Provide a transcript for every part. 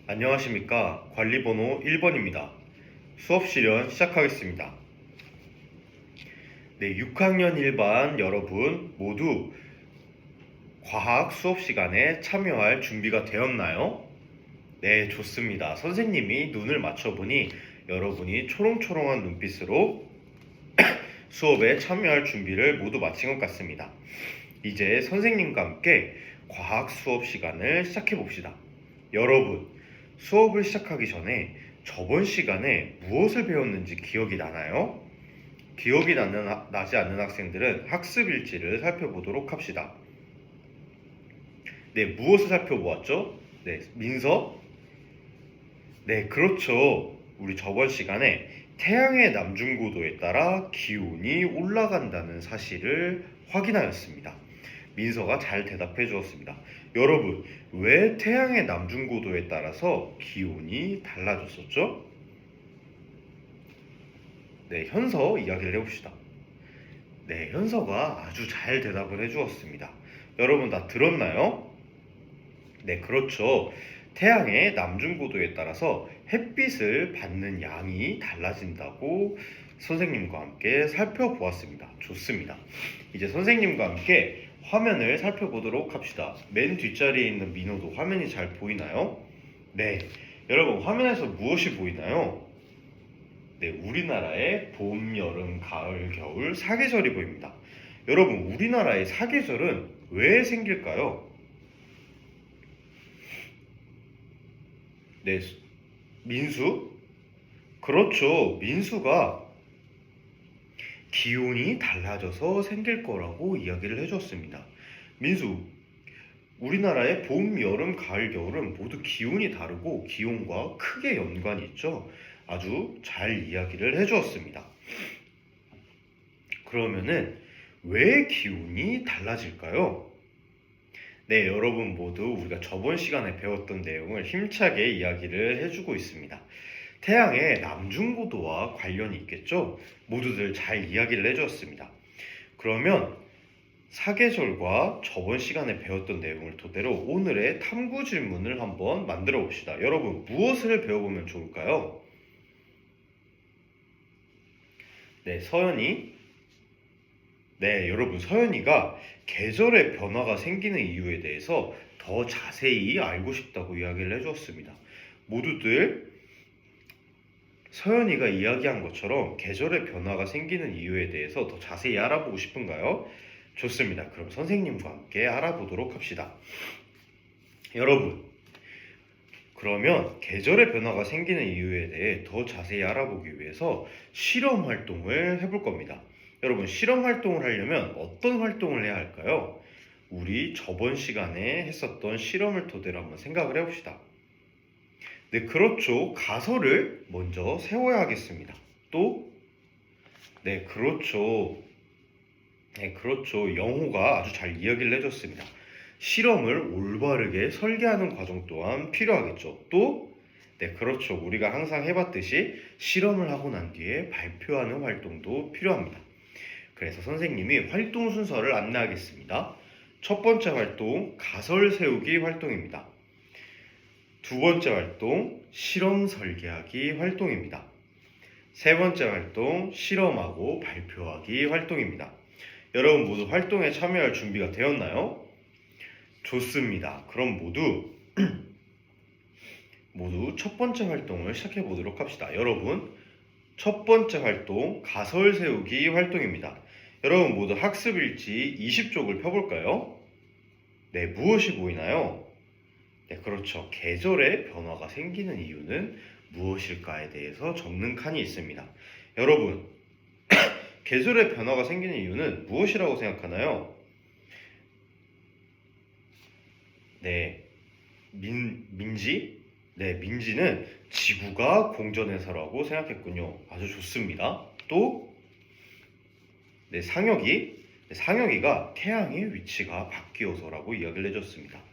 안녕하십니까. 관리번호 1번입니다. 수업 실현 시작하겠습니다. 네, 6학년 1반 여러분 모두 과학 수업 시간에 참여할 준비가 되었나요? 네, 좋습니다. 선생님이 눈을 맞춰보니 여러분이 초롱초롱한 눈빛으로 수업에 참여할 준비를 모두 마친 것 같습니다. 이제 선생님과 함께 과학 수업 시간을 시작해 봅시다. 여러분, 수업을 시작하기 전에 저번 시간에 무엇을 배웠는지 기억이 나나요? 기억이 나지 않는 학생들은 학습 일지를 살펴보도록 합시다. 네, 무엇을 살펴보았죠? 네, 민서? 네, 그렇죠. 우리 저번 시간에 태양의 남중고도에 따라 기온이 올라간다는 사실을 확인하였습니다. 민서가 잘 대답해 주었습니다. 여러분, 왜 태양의 남중고도에 따라서 기온이 달라졌었죠? 네, 현서 이야기를 해봅시다. 네, 현서가 아주 잘 대답을 해 주었습니다. 여러분 다 들었나요? 네, 그렇죠. 태양의 남중고도에 따라서 햇빛을 받는 양이 달라진다고 선생님과 함께 살펴보았습니다. 좋습니다. 이제 선생님과 함께 화면을 살펴보도록 합시다. 맨 뒷자리에 있는 민호도 화면이 잘 보이나요? 네, 여러분 화면에서 무엇이 보이나요? 네, 우리나라의 봄, 여름, 가을, 겨울 사계절이 보입니다. 여러분, 우리나라의 사계절은 왜 생길까요? 네, 민수? 그렇죠. 민수가 기온이 달라져서 생길 거라고 이야기를 해줬습니다. 민수, 우리나라의 봄, 여름, 가을, 겨울은 모두 기온이 다르고 기온과 크게 연관이 있죠. 아주 잘 이야기를 해주었습니다. 그러면은 왜 기온이 달라질까요? 네, 여러분 모두 우리가 저번 시간에 배웠던 내용을 힘차게 이야기를 해주고 있습니다. 태양의 남중고도와 관련이 있겠죠? 모두들 잘 이야기를 해주었습니다. 그러면 사계절과 저번 시간에 배웠던 내용을 토대로 오늘의 탐구 질문을 한번 만들어 봅시다. 여러분, 무엇을 배워보면 좋을까요? 네, 서연이. 네, 여러분, 서연이가 계절의 변화가 생기는 이유에 대해서 더 자세히 알고 싶다고 이야기를 해주었습니다. 모두들 서연이가 이야기한 것처럼 계절의 변화가 생기는 이유에 대해서 더 자세히 알아보고 싶은가요? 좋습니다. 그럼 선생님과 함께 알아보도록 합시다. 여러분, 그러면 계절의 변화가 생기는 이유에 대해 더 자세히 알아보기 위해서 실험 활동을 해볼 겁니다. 여러분, 실험 활동을 하려면 어떤 활동을 해야 할까요? 우리 저번 시간에 했었던 실험을 토대로 한번 생각을 해봅시다. 네, 그렇죠. 가설을 먼저 세워야 하겠습니다. 또, 네, 그렇죠. 네, 그렇죠. 영호가 아주 잘 이야기를 해줬습니다. 실험을 올바르게 설계하는 과정 또한 필요하겠죠. 또, 네, 그렇죠. 우리가 항상 해봤듯이 실험을 하고 난 뒤에 발표하는 활동도 필요합니다. 그래서 선생님이 활동 순서를 안내하겠습니다. 첫 번째 활동, 가설 세우기 활동입니다. 두 번째 활동, 실험 설계하기 활동입니다. 세 번째 활동, 실험하고 발표하기 활동입니다. 여러분 모두 활동에 참여할 준비가 되었나요? 좋습니다. 그럼 모두 첫 번째 활동을 시작해 보도록 합시다. 여러분, 첫 번째 활동, 가설 세우기 활동입니다. 여러분 모두 학습 일지 20쪽을 펴볼까요? 네, 무엇이 보이나요? 네, 그렇죠. 계절의 변화가 생기는 이유는 무엇일까에 대해서 적는 칸이 있습니다. 여러분, 계절의 변화가 생기는 이유는 무엇이라고 생각하나요? 네, 민지? 네, 민지는 지구가 공전해서라고 생각했군요. 아주 좋습니다. 또, 네, 상혁이? 네, 상혁이가 태양의 위치가 바뀌어서라고 이야기를 해줬습니다.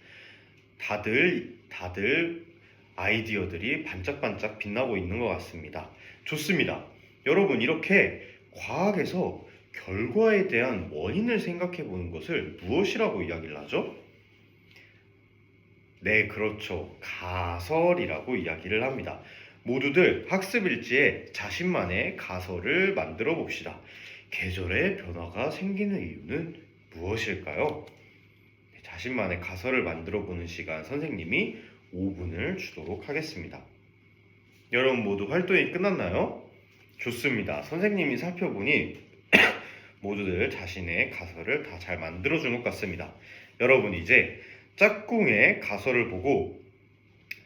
다들 아이디어들이 반짝반짝 빛나고 있는 것 같습니다. 좋습니다. 여러분, 이렇게 과학에서 결과에 대한 원인을 생각해 보는 것을 무엇이라고 이야기를 하죠? 네, 그렇죠. 가설이라고 이야기를 합니다. 모두들 학습 일지에 자신만의 가설을 만들어 봅시다. 계절의 변화가 생기는 이유는 무엇일까요? 네, 자신만의 가설을 만들어 보는 시간 선생님이 5분을 주도록 하겠습니다. 여러분 모두 활동이 끝났나요? 좋습니다. 선생님이 살펴보니 모두들 자신의 가설을 다 잘 만들어준 것 같습니다. 여러분 이제 짝꿍의 가설을 보고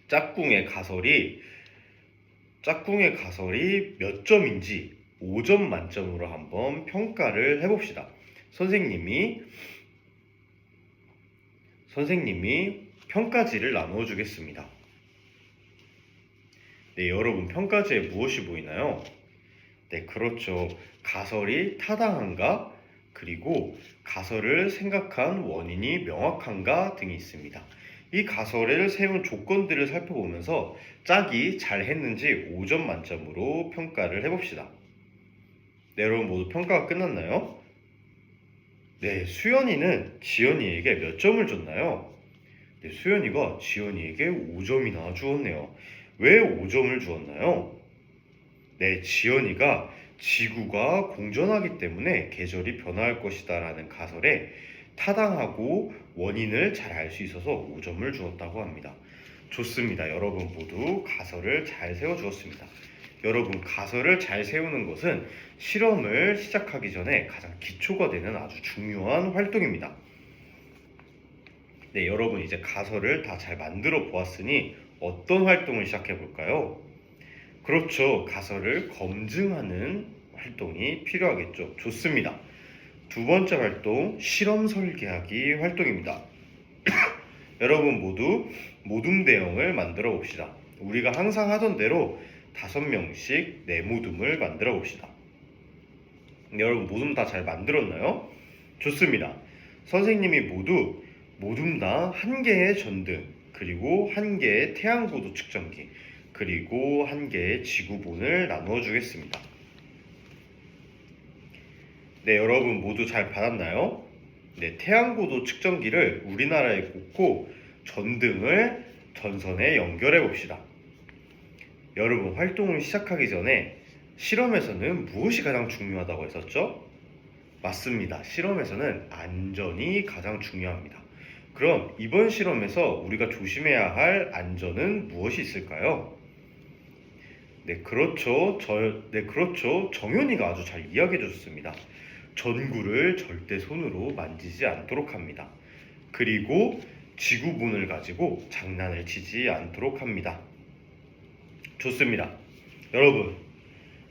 짝꿍의 가설이 몇 점인지 5점 만점으로 한번 평가를 해봅시다. 선생님이 평가지를 나누어 주겠습니다. 네, 여러분 평가지에 무엇이 보이나요? 네, 그렇죠. 가설이 타당한가, 그리고 가설을 생각한 원인이 명확한가 등이 있습니다. 이 가설을 세운 조건들을 살펴보면서 짝이 잘 했는지 5점 만점으로 평가를 해봅시다. 네, 여러분 모두 평가가 끝났나요? 네, 수연이는 지연이에게 몇 점을 줬나요? 네, 수연이가 지연이에게 5점이나 주었네요. 왜 5점을 주었나요? 네, 지연이가 지구가 공전하기 때문에 계절이 변화할 것이다 라는 가설에 타당하고 원인을 잘 알 수 있어서 5점을 주었다고 합니다. 좋습니다. 여러분 모두 가설을 잘 세워주었습니다. 여러분 가설을 잘 세우는 것은 실험을 시작하기 전에 가장 기초가 되는 아주 중요한 활동입니다. 네, 여러분 이제 가설을 다 잘 만들어 보았으니 어떤 활동을 시작해 볼까요? 그렇죠. 가설을 검증하는 활동이 필요하겠죠. 좋습니다. 두 번째 활동, 실험 설계하기 활동입니다. 여러분 모두 모둠 대형을 만들어 봅시다. 우리가 항상 하던 대로 5명씩 네모둠을 만들어 봅시다. 여러분 모둠 다 잘 만들었나요? 좋습니다. 선생님이 모둠당 1개의 전등, 그리고 1개의 태양고도 측정기, 그리고 1개의 지구본을 나누어 주겠습니다. 네, 여러분 모두 잘 받았나요? 네, 태양고도 측정기를 우리나라에 꽂고 전등을 전선에 연결해 봅시다. 여러분 활동을 시작하기 전에 실험에서는 무엇이 가장 중요하다고 했었죠? 맞습니다. 실험에서는 안전이 가장 중요합니다. 그럼 이번 실험에서 우리가 조심해야 할 안전은 무엇이 있을까요? 네, 그렇죠. 정현이가 아주 잘 이야기해 주셨습니다. 전구를 절대 손으로 만지지 않도록 합니다. 그리고 지구본을 가지고 장난을 치지 않도록 합니다. 좋습니다. 여러분,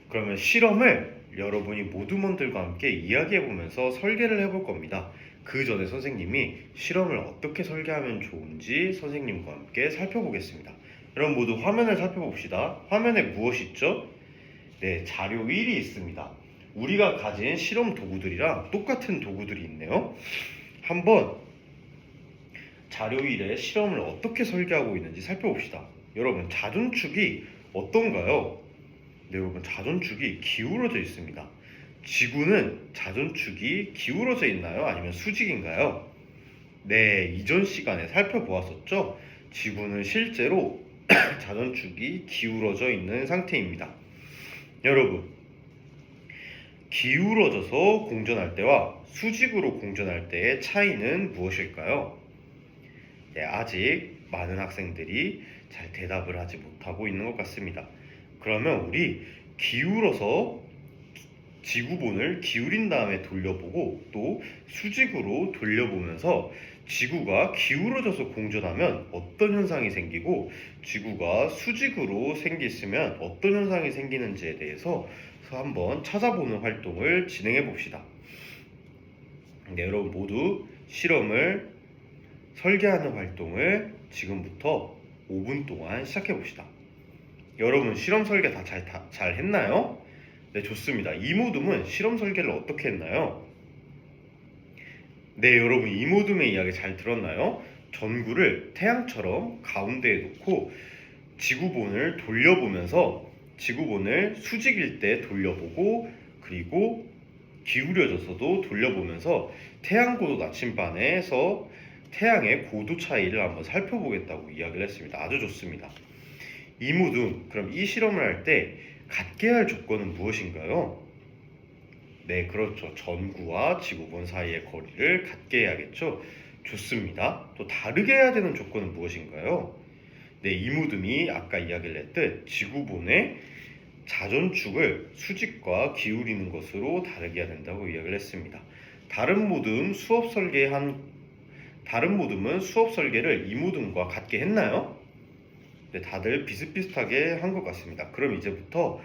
그러면 실험을 여러분이 모둠원들과 함께 이야기해 보면서 설계를 해볼 겁니다. 그 전에 선생님이 실험을 어떻게 설계하면 좋은지 선생님과 함께 살펴보겠습니다. 여러분 모두 화면을 살펴봅시다. 화면에 무엇이 있죠? 네, 자료 1이 있습니다. 우리가 가진 실험 도구들이랑 똑같은 도구들이 있네요. 한번 자료 1에 실험을 어떻게 설계하고 있는지 살펴봅시다. 여러분 자전축이 어떤가요? 네, 여러분 자전축이 기울어져 있습니다. 지구는 자전축이 기울어져 있나요? 아니면 수직인가요? 네, 이전 시간에 살펴보았었죠? 지구는 실제로 자전축이 기울어져 있는 상태입니다. 여러분, 기울어져서 공전할 때와 수직으로 공전할 때의 차이는 무엇일까요? 네, 아직 많은 학생들이 잘 대답을 하지 못하고 있는 것 같습니다. 그러면 우리 기울어서 지구본을 기울인 다음에 돌려보고 또 수직으로 돌려보면서 지구가 기울어져서 공전하면 어떤 현상이 생기고 지구가 수직으로 생겼으면 어떤 현상이 생기는지에 대해서 한번 찾아보는 활동을 진행해 봅시다. 네, 여러분 모두 실험을 설계하는 활동을 지금부터 5분 동안 시작해 봅시다. 여러분 실험 설계 다 잘 했나요? 네, 좋습니다. 이모둠은 실험 설계를 어떻게 했나요? 네, 여러분 이모둠의 이야기 잘 들었나요? 전구를 태양처럼 가운데에 놓고 지구본을 돌려보면서 지구본을 수직일 때 돌려보고 그리고 기울여져서도 돌려보면서 태양고도 나침반에서 태양의 고도 차이를 한번 살펴보겠다고 이야기를 했습니다. 아주 좋습니다. 이무등, 그럼 이 실험을 할 때 갖게 할 조건은 무엇인가요? 네, 그렇죠. 전구와 지구본 사이의 거리를 갖게 해야겠죠. 좋습니다. 또 다르게 해야 되는 조건은 무엇인가요? 네, 이무등이 아까 이야기를 했듯 지구본의 자전축을 수직과 기울이는 것으로 다르게 해야 된다고 이야기를 했습니다. 다른 모듬은 수업 설계를 이무등과 같게 했나요? 네, 다들 비슷비슷하게 한 것 같습니다. 그럼 이제부터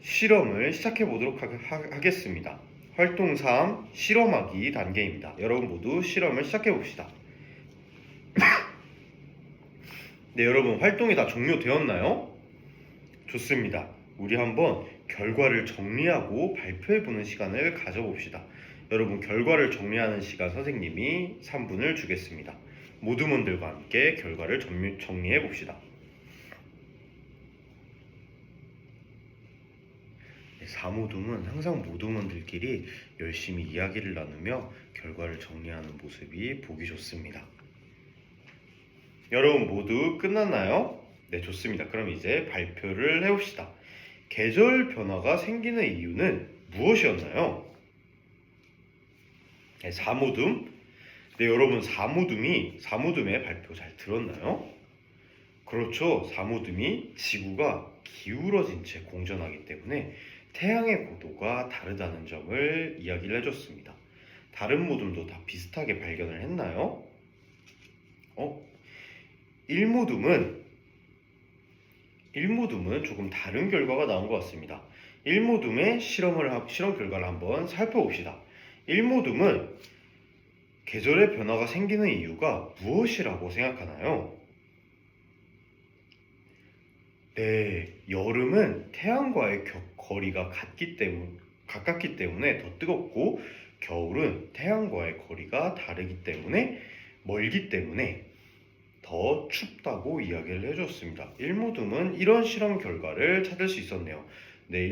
실험을 시작해 보도록 하겠습니다. 활동 3, 실험하기 단계입니다. 여러분 모두 실험을 시작해 봅시다. 네, 여러분 활동이 다 종료되었나요? 좋습니다. 우리 한번 결과를 정리하고 발표해 보는 시간을 가져봅시다. 여러분 결과를 정리하는 시간 선생님이 3분을 주겠습니다. 모두분들과 함께 결과를 정리해 봅시다. 사모둠은 항상 모두분들끼리 열심히 이야기를 나누며 결과를 정리하는 모습이 보기 좋습니다. 여러분 모두 끝났나요? 네, 좋습니다. 그럼 이제 발표를 해봅시다. 계절 변화가 생기는 이유는 무엇이었나요? 네, 사모둠. 네, 여러분 사모둠의 발표 잘 들었나요? 그렇죠. 사모둠이 지구가 기울어진 채 공전하기 때문에 태양의 고도가 다르다는 점을 이야기를 해줬습니다. 다른 모둠도 다 비슷하게 발견을 했나요? 1모둠은 조금 다른 결과가 나온 것 같습니다. 1모둠의 실험 결과를 한번 살펴봅시다. 1모둠은 계절의 변화가 생기는 이유가 무엇이라고 생각하나요? 네, 여름은 태양과의 거리가 가깝기 때문에 더 뜨겁고 겨울은 태양과의 거리가 다르기 때문에 멀기 때문에 더 춥다고 이야기를 해줬습니다. 1모둠은 이런 실험 결과를 찾을 수 있었네요. 네,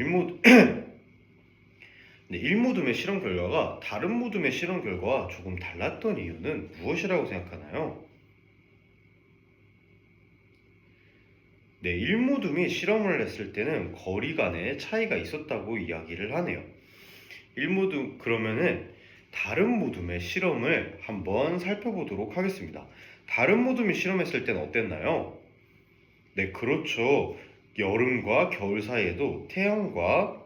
1모둠의 실험 결과가 다른 모둠의 실험 결과와 조금 달랐던 이유는 무엇이라고 생각하나요? 네, 1모둠이 실험을 했을 때는 거리 간의 차이가 있었다고 이야기를 하네요. 1모둠, 그러면은 다른 모둠의 실험을 한번 살펴보도록 하겠습니다. 다른 모둠이 실험했을 때는 어땠나요? 네, 그렇죠. 여름과 겨울 사이에도 태양과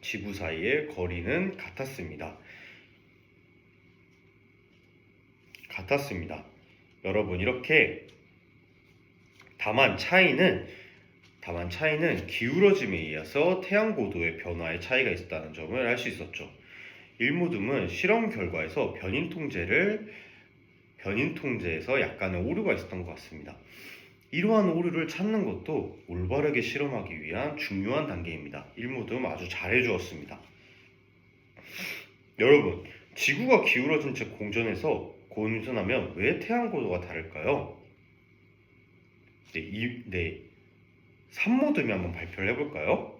지구 사이의 거리는 같았습니다. 여러분, 이렇게 다만 차이는 기울어짐에 의해서 태양 고도의 변화의 차이가 있었다는 점을 알 수 있었죠. 1모둠은 실험 결과에서 변인 통제에서 약간의 오류가 있었던 것 같습니다. 이러한 오류를 찾는 것도 올바르게 실험하기 위한 중요한 단계입니다. 1모둠 아주 잘해주었습니다. 여러분, 지구가 기울어진 채 공전하면 왜 태양 고도가 다를까요? 네, 3모둠이 한번 발표를 해볼까요?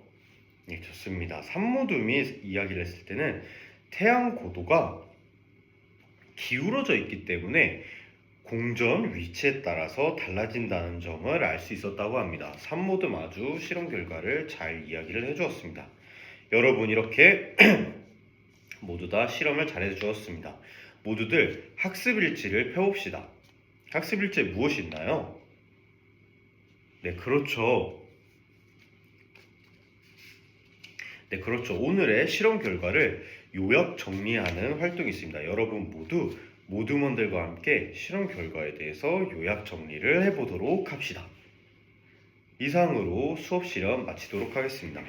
네, 좋습니다. 3모둠이 이야기를 했을 때는 태양 고도가 기울어져 있기 때문에 공전 위치에 따라서 달라진다는 점을 알 수 있었다고 합니다. 3모둠 아주 실험 결과를 잘 이야기를 해주었습니다. 여러분, 이렇게 모두 다 실험을 잘 해주었습니다. 모두들 학습일지를 펴봅시다. 학습일지에 무엇이 있나요? 네, 그렇죠. 오늘의 실험 결과를 요약 정리하는 활동이 있습니다. 여러분 모두 모두먼들과 함께 실험 결과에 대해서 요약 정리를 해보도록 합시다. 이상으로 수업 실험 마치도록 하겠습니다.